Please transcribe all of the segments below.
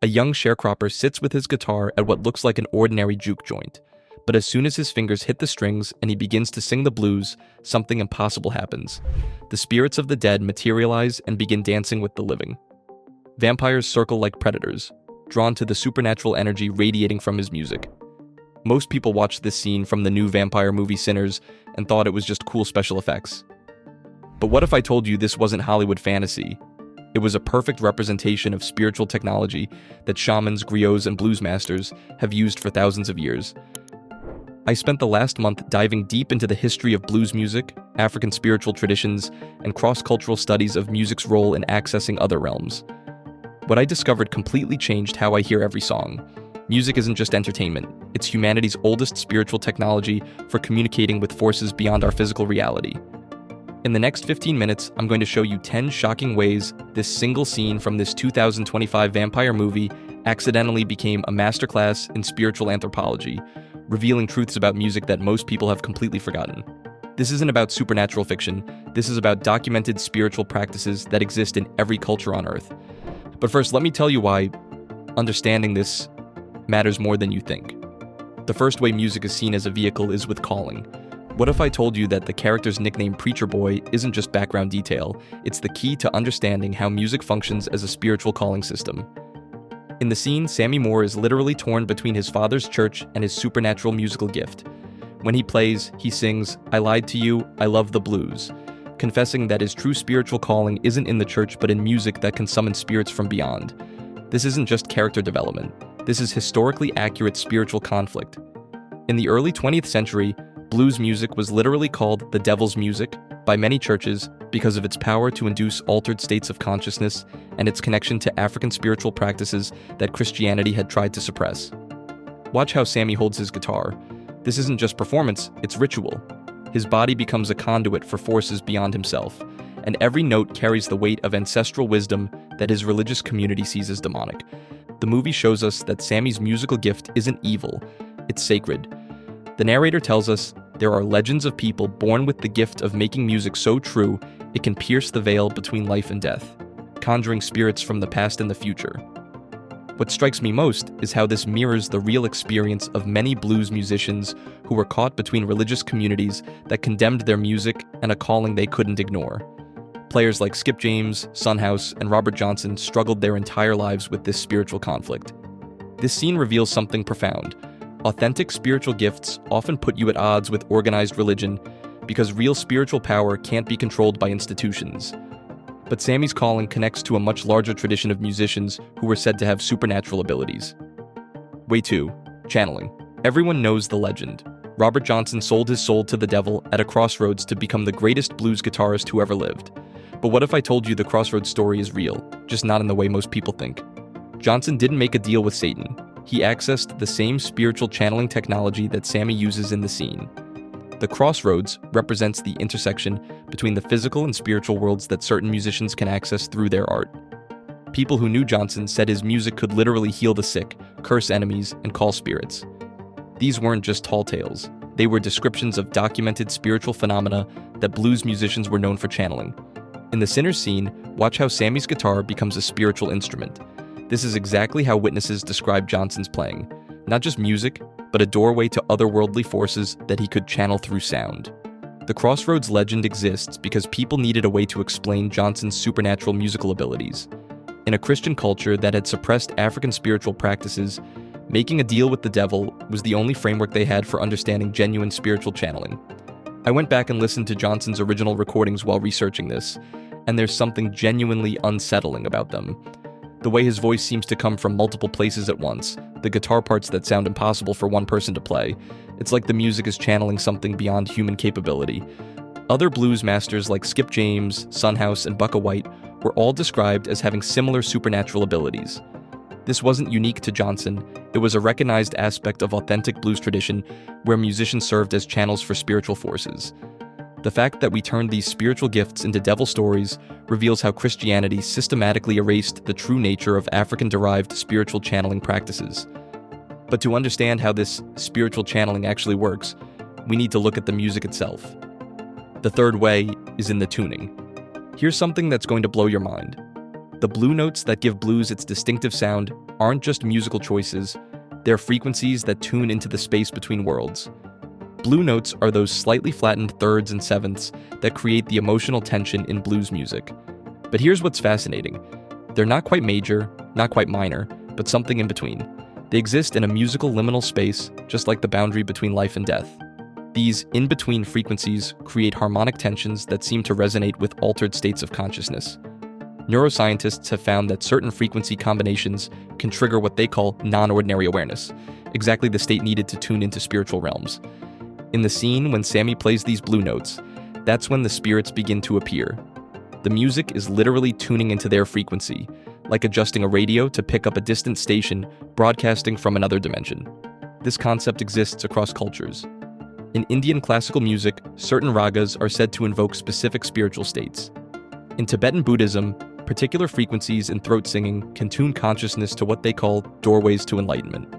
A young sharecropper sits with his guitar at what looks like an ordinary juke joint. But as soon as his fingers hit the strings and he begins to sing the blues, something impossible happens. The spirits of the dead materialize and begin dancing with the living. Vampires circle like predators, drawn to the supernatural energy radiating from his music. Most people watched this scene from the new vampire movie Sinners and thought it was just cool special effects. But what if I told you this wasn't Hollywood fantasy? It was a perfect representation of spiritual technology that shamans, griots, and blues masters have used for thousands of years. I spent the last month diving deep into the history of blues music, African spiritual traditions, and cross-cultural studies of music's role in accessing other realms. What I discovered completely changed how I hear every song. Music isn't just entertainment, it's humanity's oldest spiritual technology for communicating with forces beyond our physical reality. In the next 15 minutes, I'm going to show you 10 shocking ways this single scene from this 2025 vampire movie accidentally became a masterclass in spiritual anthropology, revealing truths about music that most people have completely forgotten. This isn't about supernatural fiction, this is about documented spiritual practices that exist in every culture on Earth. But first, let me tell you why understanding this matters more than you think. The first way music is seen as a vehicle is with calling. What if I told you that the character's nickname Preacher Boy isn't just background detail, it's the key to understanding how music functions as a spiritual calling system. In the scene, Sammy Moore is literally torn between his father's church and his supernatural musical gift. When he plays, he sings, "I lied to you, I love the blues," confessing that his true spiritual calling isn't in the church but in music that can summon spirits from beyond. This isn't just character development. This is historically accurate spiritual conflict. In the early 20th century, blues music was literally called the devil's music by many churches because of its power to induce altered states of consciousness and its connection to African spiritual practices that Christianity had tried to suppress. Watch how Sammy holds his guitar. This isn't just performance, it's ritual. His body becomes a conduit for forces beyond himself, and every note carries the weight of ancestral wisdom that his religious community sees as demonic. The movie shows us that Sammy's musical gift isn't evil, it's sacred. The narrator tells us there are legends of people born with the gift of making music so true it can pierce the veil between life and death, conjuring spirits from the past and the future. What strikes me most is how this mirrors the real experience of many blues musicians who were caught between religious communities that condemned their music and a calling they couldn't ignore. Players like Skip James, Son House, and Robert Johnson struggled their entire lives with this spiritual conflict. This scene reveals something profound. Authentic spiritual gifts often put you at odds with organized religion because real spiritual power can't be controlled by institutions. But Sammy's calling connects to a much larger tradition of musicians who were said to have supernatural abilities. Way 2. Channeling. Everyone knows the legend. Robert Johnson sold his soul to the devil at a crossroads to become the greatest blues guitarist who ever lived. But what if I told you the crossroads story is real, just not in the way most people think? Johnson didn't make a deal with Satan. He accessed the same spiritual channeling technology that Sammy uses in the scene. The crossroads represents the intersection between the physical and spiritual worlds that certain musicians can access through their art. People who knew Johnson said his music could literally heal the sick, curse enemies, and call spirits. These weren't just tall tales. They were descriptions of documented spiritual phenomena that blues musicians were known for channeling. In the Sinners scene, watch how Sammy's guitar becomes a spiritual instrument. This is exactly how witnesses describe Johnson's playing. Not just music, but a doorway to otherworldly forces that he could channel through sound. The Crossroads legend exists because people needed a way to explain Johnson's supernatural musical abilities. In a Christian culture that had suppressed African spiritual practices, making a deal with the devil was the only framework they had for understanding genuine spiritual channeling. I went back and listened to Johnson's original recordings while researching this, and there's something genuinely unsettling about them. The way his voice seems to come from multiple places at once, the guitar parts that sound impossible for one person to play. It's like the music is channeling something beyond human capability. Other blues masters like Skip James, Son House, and Bukka White were all described as having similar supernatural abilities. This wasn't unique to Johnson, it was a recognized aspect of authentic blues tradition where musicians served as channels for spiritual forces. The fact that we turned these spiritual gifts into devil stories reveals how Christianity systematically erased the true nature of African-derived spiritual channeling practices. But to understand how this spiritual channeling actually works, we need to look at the music itself. The third way is in the tuning. Here's something that's going to blow your mind. The blue notes that give blues its distinctive sound aren't just musical choices, they're frequencies that tune into the space between worlds. Blue notes are those slightly flattened thirds and sevenths that create the emotional tension in blues music. But here's what's fascinating. They're not quite major, not quite minor, but something in between. They exist in a musical liminal space, just like the boundary between life and death. These in-between frequencies create harmonic tensions that seem to resonate with altered states of consciousness. Neuroscientists have found that certain frequency combinations can trigger what they call non-ordinary awareness, exactly the state needed to tune into spiritual realms. In the scene when Sammy plays these blue notes, that's when the spirits begin to appear. The music is literally tuning into their frequency, like adjusting a radio to pick up a distant station broadcasting from another dimension. This concept exists across cultures. In Indian classical music, certain ragas are said to invoke specific spiritual states. In Tibetan Buddhism, particular frequencies in throat singing can tune consciousness to what they call doorways to enlightenment.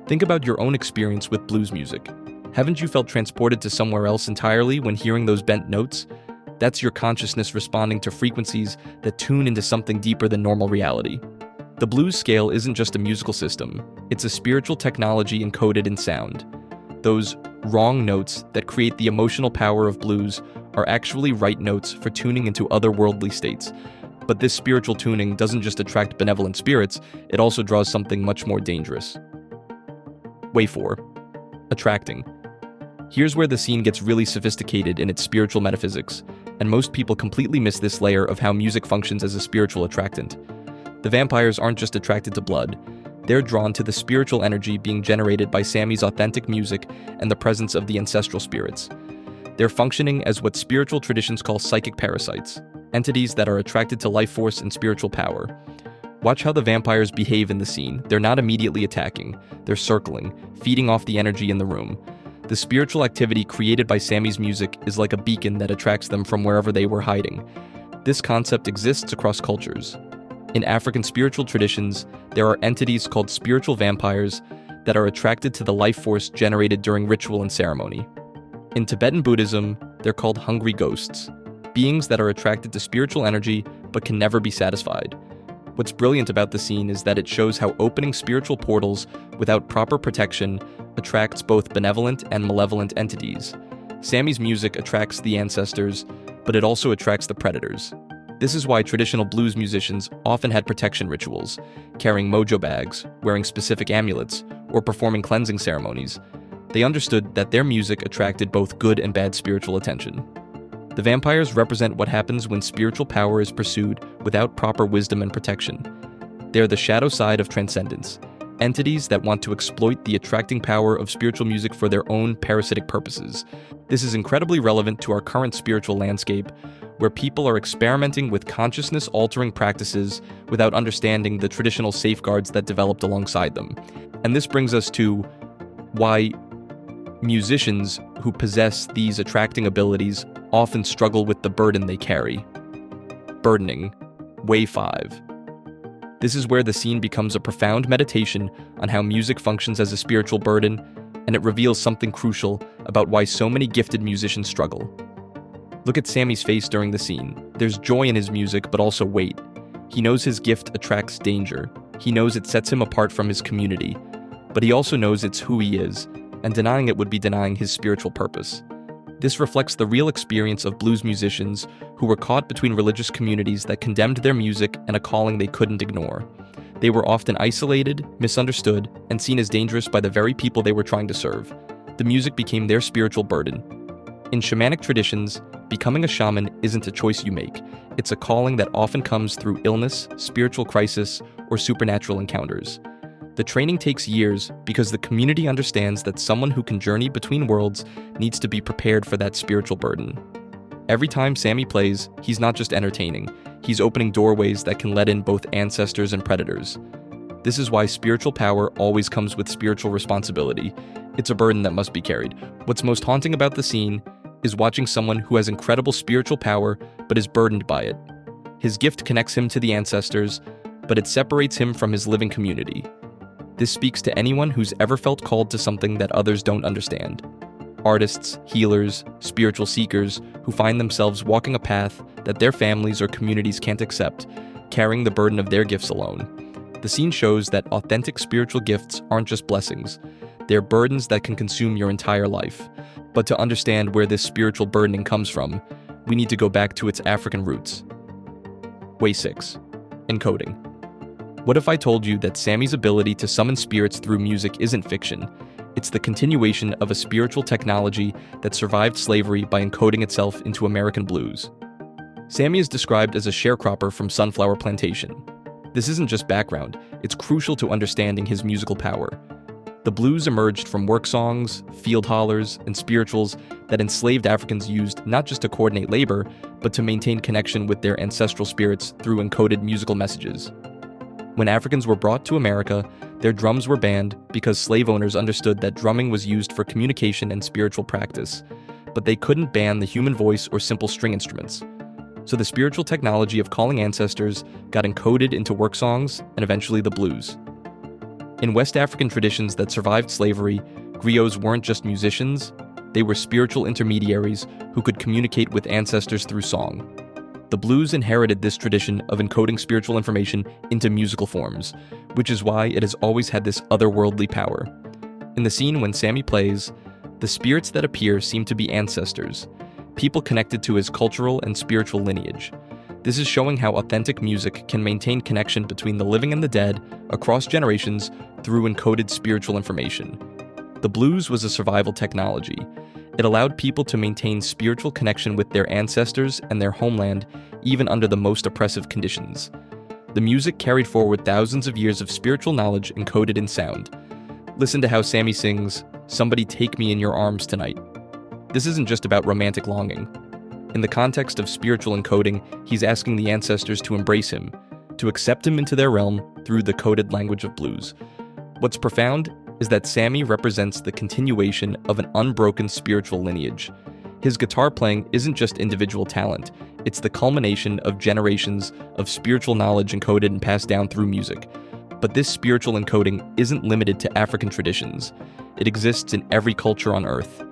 Think about your own experience with blues music. Haven't you felt transported to somewhere else entirely when hearing those bent notes? That's your consciousness responding to frequencies that tune into something deeper than normal reality. The blues scale isn't just a musical system, it's a spiritual technology encoded in sound. Those wrong notes that create the emotional power of blues are actually right notes for tuning into otherworldly states. But this spiritual tuning doesn't just attract benevolent spirits, it also draws something much more dangerous. Way 4. Attracting. Here's where the scene gets really sophisticated in its spiritual metaphysics, and most people completely miss this layer of how music functions as a spiritual attractant. The vampires aren't just attracted to blood, they're drawn to the spiritual energy being generated by Sammy's authentic music and the presence of the ancestral spirits. They're functioning as what spiritual traditions call psychic parasites, entities that are attracted to life force and spiritual power. Watch how the vampires behave in the scene. They're not immediately attacking, they're circling, feeding off the energy in the room. The spiritual activity created by Sammy's music is like a beacon that attracts them from wherever they were hiding. This concept exists across cultures. In African spiritual traditions, there are entities called spiritual vampires that are attracted to the life force generated during ritual and ceremony. In Tibetan Buddhism, they're called hungry ghosts, beings that are attracted to spiritual energy but can never be satisfied. What's brilliant about the scene is that it shows how opening spiritual portals without proper protection attracts both benevolent and malevolent entities. Sammy's music attracts the ancestors, but it also attracts the predators. This is why traditional blues musicians often had protection rituals, carrying mojo bags, wearing specific amulets, or performing cleansing ceremonies. They understood that their music attracted both good and bad spiritual attention. The vampires represent what happens when spiritual power is pursued without proper wisdom and protection. They're the shadow side of transcendence, entities that want to exploit the attracting power of spiritual music for their own parasitic purposes. This is incredibly relevant to our current spiritual landscape, where people are experimenting with consciousness-altering practices without understanding the traditional safeguards that developed alongside them. And this brings us to why musicians who possess these attracting abilities often struggle with the burden they carry. Burdening. Way 5. This is where the scene becomes a profound meditation on how music functions as a spiritual burden, and it reveals something crucial about why so many gifted musicians struggle. Look at Sammy's face during the scene. There's joy in his music, but also weight. He knows his gift attracts danger. He knows it sets him apart from his community. But he also knows it's who he is, and denying it would be denying his spiritual purpose. This reflects the real experience of blues musicians who were caught between religious communities that condemned their music and a calling they couldn't ignore. They were often isolated, misunderstood, and seen as dangerous by the very people they were trying to serve. The music became their spiritual burden. In shamanic traditions, becoming a shaman isn't a choice you make. It's a calling that often comes through illness, spiritual crisis, or supernatural encounters. The training takes years because the community understands that someone who can journey between worlds needs to be prepared for that spiritual burden. Every time Sammy plays, he's not just entertaining, he's opening doorways that can let in both ancestors and predators. This is why spiritual power always comes with spiritual responsibility. It's a burden that must be carried. What's most haunting about the scene is watching someone who has incredible spiritual power but is burdened by it. His gift connects him to the ancestors, but it separates him from his living community. This speaks to anyone who's ever felt called to something that others don't understand. Artists, healers, spiritual seekers who find themselves walking a path that their families or communities can't accept carrying the burden of their gifts alone. The scene shows that authentic spiritual gifts aren't just blessings, they're burdens that can consume your entire life. But to understand where this spiritual burdening comes from, we need to go back to its African roots. Way 6. Encoding. What if I told you that Sammy's ability to summon spirits through music isn't fiction? It's the continuation of a spiritual technology that survived slavery by encoding itself into American blues. Sammy is described as a sharecropper from Sunflower Plantation. This isn't just background, it's crucial to understanding his musical power. The blues emerged from work songs, field hollers, and spirituals that enslaved Africans used not just to coordinate labor, but to maintain connection with their ancestral spirits through encoded musical messages. When Africans were brought to America, their drums were banned because slave owners understood that drumming was used for communication and spiritual practice, but they couldn't ban the human voice or simple string instruments. So the spiritual technology of calling ancestors got encoded into work songs and eventually the blues. In West African traditions that survived slavery, griots weren't just musicians, they were spiritual intermediaries who could communicate with ancestors through song. The blues inherited this tradition of encoding spiritual information into musical forms, which is why it has always had this otherworldly power. In the scene when Sammy plays, the spirits that appear seem to be ancestors, people connected to his cultural and spiritual lineage. This is showing how authentic music can maintain connection between the living and the dead across generations through encoded spiritual information. The blues was a survival technology. It allowed people to maintain spiritual connection with their ancestors and their homeland even under the most oppressive conditions. The music carried forward thousands of years of spiritual knowledge encoded in sound. Listen to how Sammy sings, "Somebody take me in your arms tonight." This isn't just about romantic longing. In the context of spiritual encoding, he's asking the ancestors to embrace him, to accept him into their realm through the coded language of blues. What's profound is that Sammy represents the continuation of an unbroken spiritual lineage. His guitar playing isn't just individual talent, it's the culmination of generations of spiritual knowledge encoded and passed down through music. But this spiritual encoding isn't limited to African traditions. It exists in every culture on Earth.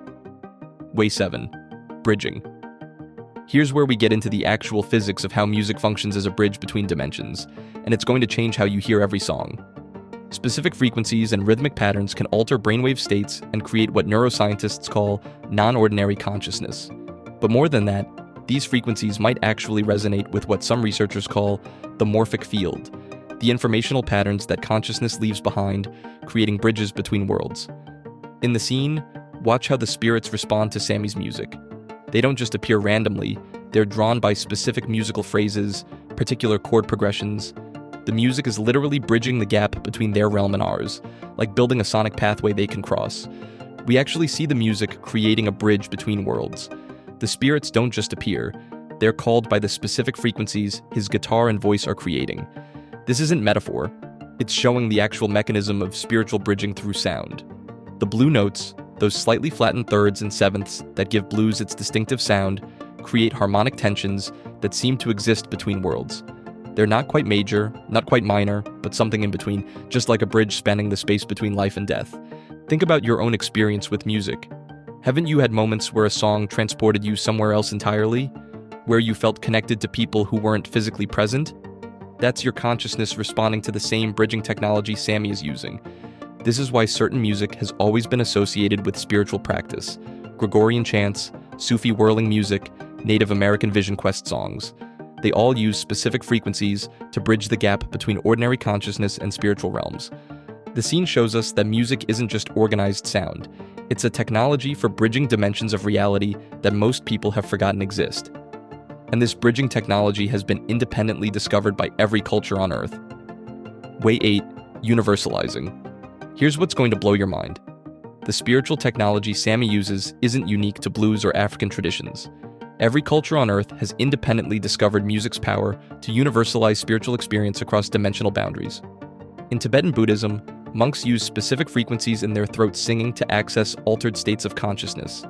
Way 7. Bridging. Here's where we get into the actual physics of how music functions as a bridge between dimensions, and it's going to change how you hear every song. Specific frequencies and rhythmic patterns can alter brainwave states and create what neuroscientists call non-ordinary consciousness. But more than that, these frequencies might actually resonate with what some researchers call the morphic field, the informational patterns that consciousness leaves behind, creating bridges between worlds. In the scene, watch how the spirits respond to Sammy's music. They don't just appear randomly, they're drawn by specific musical phrases, particular chord progressions. The music is literally bridging the gap between their realm and ours, like building a sonic pathway they can cross. We actually see the music creating a bridge between worlds. The spirits don't just appear, they're called by the specific frequencies his guitar and voice are creating. This isn't metaphor, it's showing the actual mechanism of spiritual bridging through sound. The blue notes, those slightly flattened thirds and sevenths that give blues its distinctive sound, create harmonic tensions that seem to exist between worlds. They're not quite major, not quite minor, but something in between, just like a bridge spanning the space between life and death. Think about your own experience with music. Haven't you had moments where a song transported you somewhere else entirely? Where you felt connected to people who weren't physically present? That's your consciousness responding to the same bridging technology Sammy is using. This is why certain music has always been associated with spiritual practice. Gregorian chants, Sufi whirling music, Native American vision quest songs. They all use specific frequencies to bridge the gap between ordinary consciousness and spiritual realms. The scene shows us that music isn't just organized sound. It's a technology for bridging dimensions of reality that most people have forgotten exist. And this bridging technology has been independently discovered by every culture on Earth. Way 8. Universalizing. Here's what's going to blow your mind. The spiritual technology Sammy uses isn't unique to blues or African traditions. Every culture on Earth has independently discovered music's power to universalize spiritual experience across dimensional boundaries. In Tibetan Buddhism, monks use specific frequencies in their throats singing to access altered states of consciousness.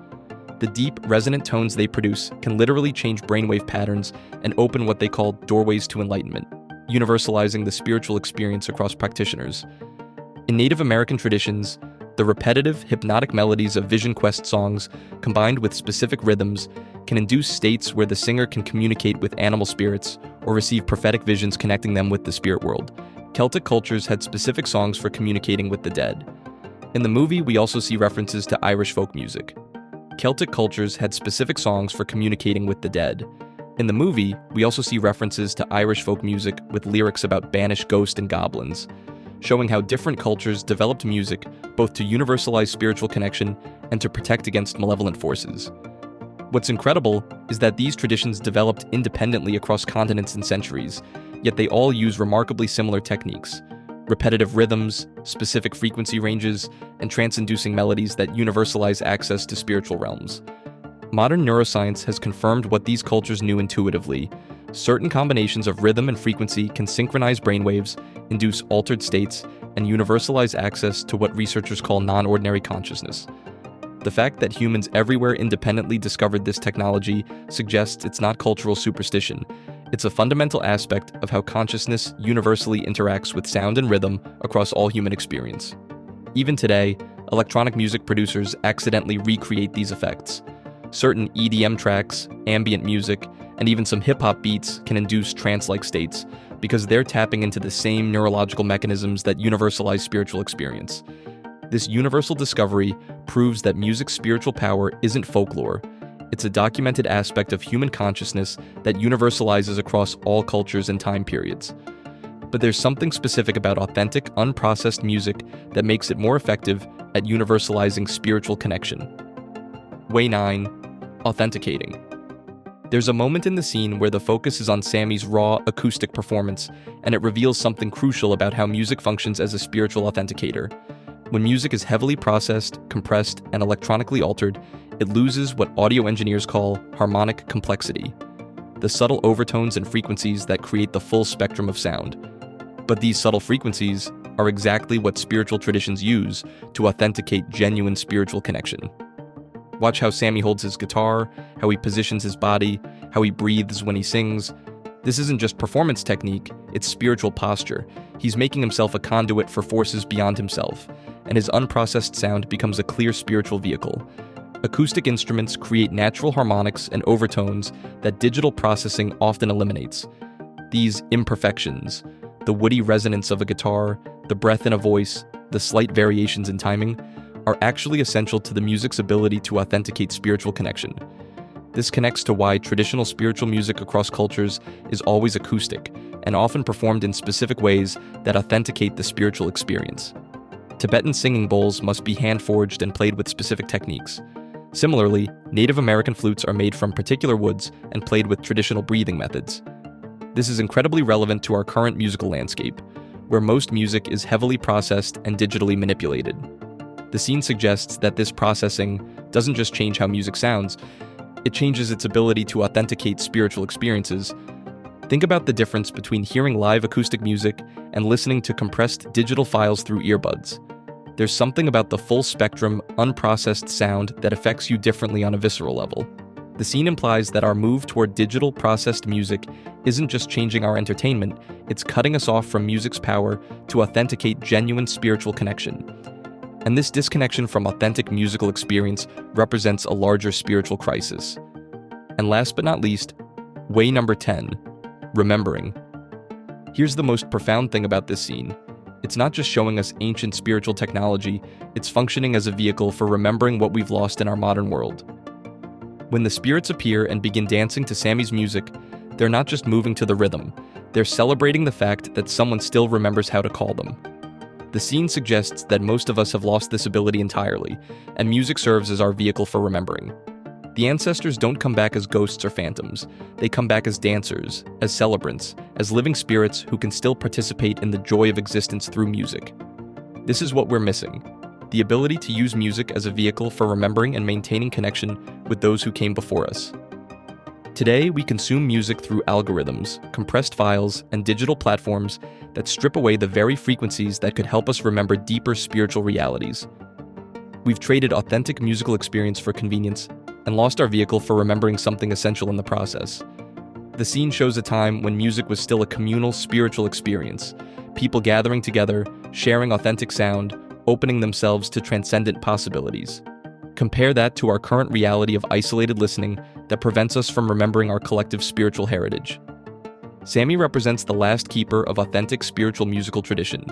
The deep, resonant tones they produce can literally change brainwave patterns and open what they call doorways to enlightenment, universalizing the spiritual experience across practitioners. In Native American traditions, the repetitive, hypnotic melodies of vision quest songs, combined with specific rhythms, can induce states where the singer can communicate with animal spirits or receive prophetic visions connecting them with the spirit world. Celtic cultures had specific songs for communicating with the dead. In the movie, we also see references to Irish folk music. Celtic cultures had specific songs for communicating with the dead. In the movie, we also see references to Irish folk music with lyrics about banished ghosts and goblins, showing how different cultures developed music both to universalize spiritual connection and to protect against malevolent forces. What's incredible is that these traditions developed independently across continents and centuries, yet they all use remarkably similar techniques: repetitive rhythms, specific frequency ranges, and trance-inducing melodies that universalize access to spiritual realms. Modern neuroscience has confirmed what these cultures knew intuitively. Certain combinations of rhythm and frequency can synchronize brainwaves, induce altered states, and universalize access to what researchers call non-ordinary consciousness. The fact that humans everywhere independently discovered this technology suggests it's not cultural superstition. It's a fundamental aspect of how consciousness universally interacts with sound and rhythm across all human experience. Even today, electronic music producers accidentally recreate these effects. Certain EDM tracks, ambient music, and even some hip-hop beats can induce trance-like states because they're tapping into the same neurological mechanisms that universalize spiritual experience. This universal discovery proves that music's spiritual power isn't folklore. It's a documented aspect of human consciousness that universalizes across all cultures and time periods. But there's something specific about authentic, unprocessed music that makes it more effective at universalizing spiritual connection. Way 9. Authenticating. There's a moment in the scene where the focus is on Sammy's raw, acoustic performance, and it reveals something crucial about how music functions as a spiritual authenticator. When music is heavily processed, compressed, and electronically altered, it loses what audio engineers call harmonic complexity, the subtle overtones and frequencies that create the full spectrum of sound. But these subtle frequencies are exactly what spiritual traditions use to authenticate genuine spiritual connection. Watch how Sammy holds his guitar, how he positions his body, how he breathes when he sings. This isn't just performance technique, it's spiritual posture. He's making himself a conduit for forces beyond himself, and his unprocessed sound becomes a clear spiritual vehicle. Acoustic instruments create natural harmonics and overtones that digital processing often eliminates. These imperfections, the woody resonance of a guitar, the breath in a voice, the slight variations in timing, are actually essential to the music's ability to authenticate spiritual connection. This connects to why traditional spiritual music across cultures is always acoustic and often performed in specific ways that authenticate the spiritual experience. Tibetan singing bowls must be hand-forged and played with specific techniques. Similarly, Native American flutes are made from particular woods and played with traditional breathing methods. This is incredibly relevant to our current musical landscape, where most music is heavily processed and digitally manipulated. The scene suggests that this processing doesn't just change how music sounds, it changes its ability to authenticate spiritual experiences. Think about the difference between hearing live acoustic music and listening to compressed digital files through earbuds. There's something about the full spectrum, unprocessed sound that affects you differently on a visceral level. The scene implies that our move toward digital processed music isn't just changing our entertainment, it's cutting us off from music's power to authenticate genuine spiritual connection. And this disconnection from authentic musical experience represents a larger spiritual crisis. And last but not least, way number 10, remembering. Here's the most profound thing about this scene. It's not just showing us ancient spiritual technology, it's functioning as a vehicle for remembering what we've lost in our modern world. When the spirits appear and begin dancing to Sammy's music, they're not just moving to the rhythm, they're celebrating the fact that someone still remembers how to call them. The scene suggests that most of us have lost this ability entirely, and music serves as our vehicle for remembering. The ancestors don't come back as ghosts or phantoms, they come back as dancers, as celebrants, as living spirits who can still participate in the joy of existence through music. This is what we're missing, the ability to use music as a vehicle for remembering and maintaining connection with those who came before us. Today, we consume music through algorithms, compressed files, and digital platforms that strip away the very frequencies that could help us remember deeper spiritual realities. We've traded authentic musical experience for convenience and lost our vehicle for remembering something essential in the process. The scene shows a time when music was still a communal spiritual experience, people gathering together, sharing authentic sound, opening themselves to transcendent possibilities. Compare that to our current reality of isolated listening that prevents us from remembering our collective spiritual heritage. Sammy represents the last keeper of authentic spiritual musical tradition.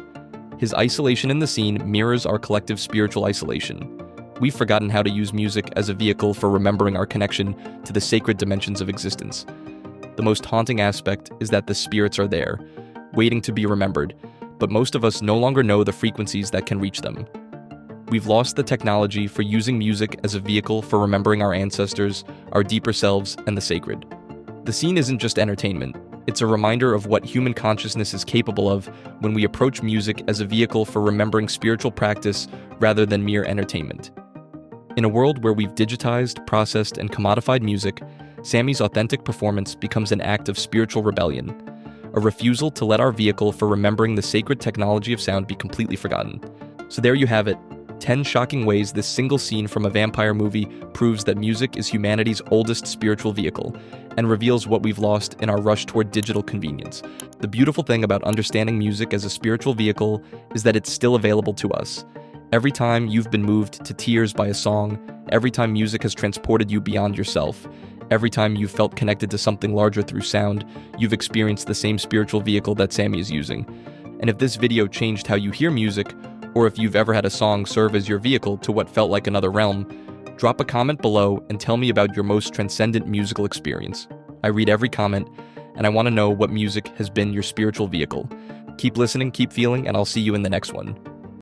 His isolation in the scene mirrors our collective spiritual isolation. We've forgotten how to use music as a vehicle for remembering our connection to the sacred dimensions of existence. The most haunting aspect is that the spirits are there, waiting to be remembered, but most of us no longer know the frequencies that can reach them. We've lost the technology for using music as a vehicle for remembering our ancestors, our deeper selves, and the sacred. The scene isn't just entertainment. It's a reminder of what human consciousness is capable of when we approach music as a vehicle for remembering spiritual practice rather than mere entertainment. In a world where we've digitized, processed, and commodified music, Sammy's authentic performance becomes an act of spiritual rebellion, a refusal to let our vehicle for remembering the sacred technology of sound be completely forgotten. So there you have it, 10 shocking ways this single scene from a vampire movie proves that music is humanity's oldest spiritual vehicle, and reveals what we've lost in our rush toward digital convenience. The beautiful thing about understanding music as a spiritual vehicle is that it's still available to us. Every time you've been moved to tears by a song, every time music has transported you beyond yourself, every time you've felt connected to something larger through sound, you've experienced the same spiritual vehicle that Sammy is using. And if this video changed how you hear music, or if you've ever had a song serve as your vehicle to what felt like another realm, drop a comment below and tell me about your most transcendent musical experience. I read every comment, and I want to know what music has been your spiritual vehicle. Keep listening, keep feeling, and I'll see you in the next one.